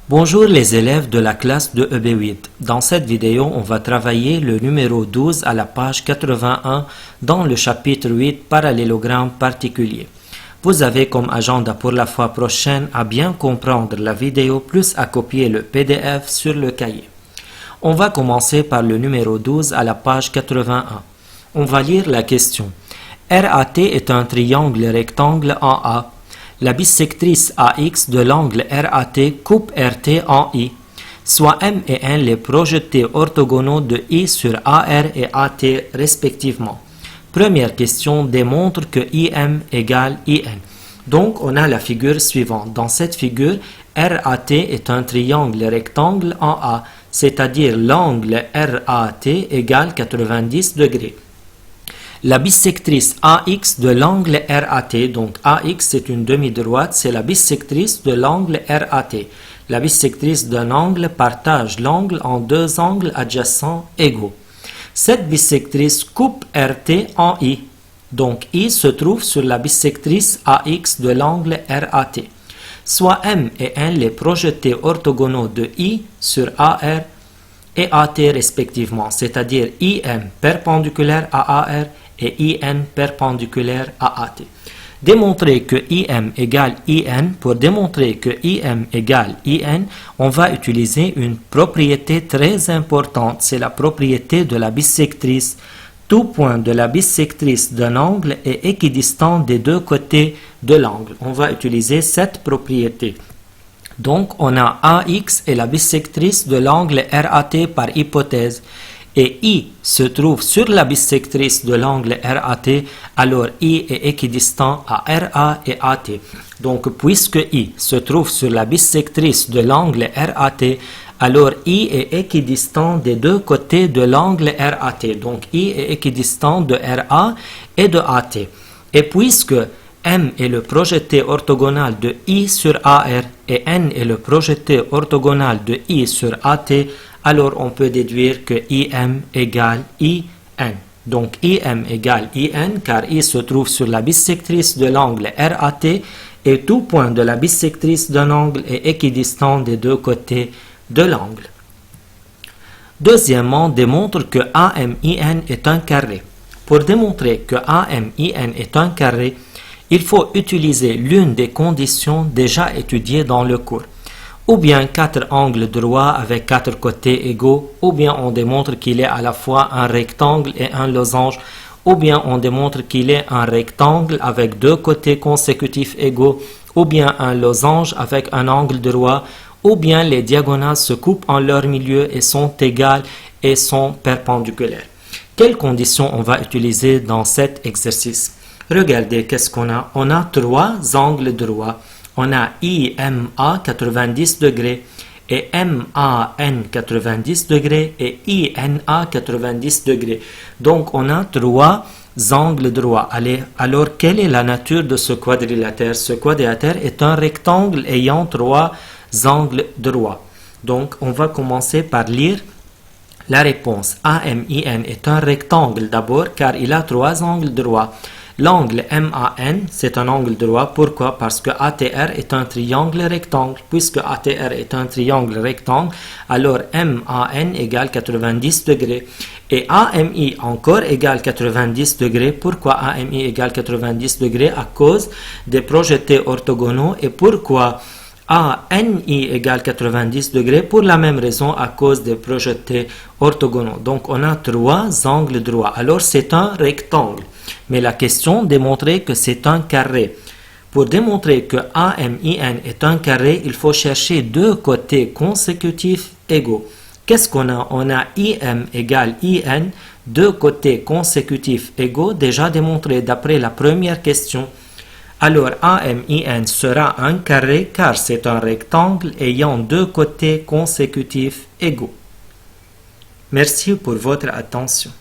Bonjour les élèves de la classe de EB8. Dans cette vidéo, on va travailler le numéro 12 à la page 81 dans le chapitre 8 parallélogramme particulier. Vous avez comme agenda pour la fois prochaine à bien comprendre la vidéo plus à copier le PDF sur le cahier. On va commencer par le numéro 12 à la page 81. On va lire la question. RAT est un triangle rectangle en A. La bisectrice AX de l'angle RAT coupe RT en I. Soit M et N les projetés orthogonaux de I sur AR et AT respectivement. Première question démontre que IM égale IN. Donc on a la figure suivante. Dans cette figure, RAT est un triangle rectangle en A, c'est-à-dire l'angle RAT égale 90 degrés. La bisectrice AX de l'angle RAT, donc AX c'est une demi-droite, c'est la bisectrice de l'angle RAT. La bisectrice d'un angle partage l'angle en deux angles adjacents égaux. Cette bisectrice coupe RT en I, donc I se trouve sur la bisectrice AX de l'angle RAT. Soit M et N les projetés orthogonaux de I sur AR et AT respectivement, c'est-à-dire IM perpendiculaire à AR et IN perpendiculaire à AT. Démontrer que IM égale IN, pour démontrer que IM égale IN, on va utiliser une propriété très importante, c'est la propriété de la bisectrice. Tout point de la bisectrice d'un angle est équidistant des deux côtés de l'angle. On va utiliser cette propriété. Donc, on a AX est la bisectrice de l'angle RAT par hypothèse. Et I se trouve sur la bisectrice de l'angle RAT, alors I est équidistant à RA et AT. Donc, puisque I se trouve sur la bisectrice de l'angle RAT, alors I est équidistant des deux côtés de l'angle RAT. Donc, I est équidistant de RA et de AT. Et puisque M est le projeté orthogonal de I sur AR et N est le projeté orthogonal de I sur AT, alors on peut déduire que IM égale IN. Donc IM égale IN car I se trouve sur la bisectrice de l'angle RAT et tout point de la bisectrice d'un angle est équidistant des deux côtés de l'angle. Deuxièmement, démontre que AMIN est un carré. Pour démontrer que AMIN est un carré, il faut utiliser l'une des conditions déjà étudiées dans le cours. Ou bien quatre angles droits avec quatre côtés égaux, ou bien on démontre qu'il est à la fois un rectangle et un losange, ou bien on démontre qu'il est un rectangle avec deux côtés consécutifs égaux, ou bien un losange avec un angle droit, ou bien les diagonales se coupent en leur milieu et sont égales et sont perpendiculaires. Quelles conditions on va utiliser dans cet exercice? Regardez qu'est-ce qu'on a. On a trois angles droits. On a IMA 90 degrés et MAN 90 degrés et INA 90 degrés. Donc, on a trois angles droits. Allez, alors, quelle est la nature de ce quadrilatère? Ce quadrilatère est un rectangle ayant trois angles droits. Donc, on va commencer par lire la réponse. AMIN est un rectangle d'abord car il a trois angles droits. L'angle MAN, c'est un angle droit. Pourquoi? Parce que ATR est un triangle rectangle. Puisque ATR est un triangle rectangle, alors MAN égale 90 degrés. Et AMI encore égale 90 degrés. Pourquoi AMI égale 90 degrés? À cause des projetés orthogonaux. Et pourquoi ANI égale 90 degrés? Pour la même raison, à cause des projetés orthogonaux. Donc, on a trois angles droits. Alors, c'est un rectangle. Mais la question démontrait que c'est un carré. Pour démontrer que AMIN est un carré, il faut chercher deux côtés consécutifs égaux. Qu'est-ce qu'on a? On a IM égale IN, deux côtés consécutifs égaux, déjà démontré d'après la première question. Alors AMIN sera un carré car c'est un rectangle ayant deux côtés consécutifs égaux. Merci pour votre attention.